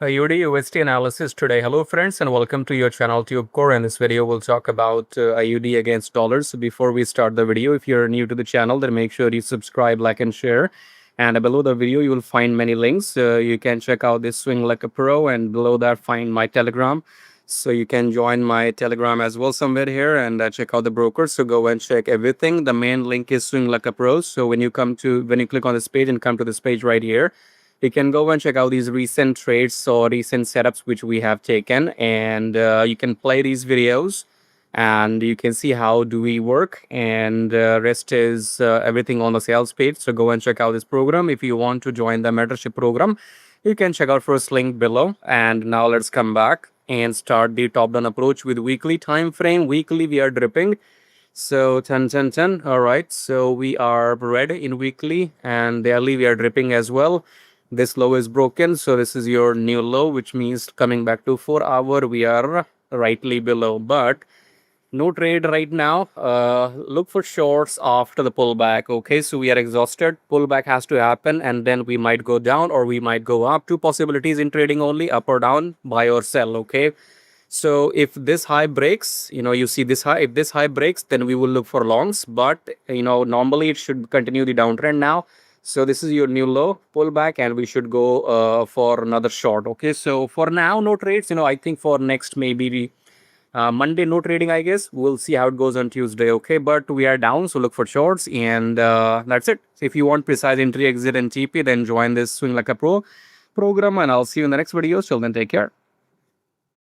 AUDUSD analysis today. Hello friends and welcome to your channel TubeCore. In this video we'll talk about AUD against dollars. So before we start the video, if you're new to the channel, then make sure you subscribe, like and share. And below the video you will find many links. You can check out this Swing Like a Pro, and below that find my Telegram. So you can join my Telegram as well somewhere here and check out the broker. So go and check everything. The main link is Swing Like a Pro. So when you click on this page and come to this page right here, you can go and check out these recent trades or recent setups which we have taken, and you can play these videos and you can see how do we work, and rest is everything on the sales page. So go and check out this program. If you want to join the mentorship program, you can check out first link below. And now let's come back and start the top down approach with weekly time frame. Weekly we are dripping. So 10 10 10. All right, so we are red in weekly, and daily we are dripping as well. This low is broken, so this is your new low, which means coming back to 4 hour we are rightly below, but no trade right now. Look for shorts after the pullback. Okay, so we are exhausted. Pullback has to happen and then we might go down or we might go up. Two possibilities in trading only: up or down, buy or sell. Okay, so if this high breaks, you see this high, if this high breaks, then we will look for longs, but normally it should continue the downtrend now. So this is your new low, pullback, and we should go for another short. Okay, so for now no trades. I think for next maybe Monday no trading, I guess. We'll see how it goes on Tuesday. Okay, but we are down, so look for shorts, and that's it. So if you want precise entry, exit and TP, then join this Swing Like a Pro program, and I'll see you in the next video. Till then, take care.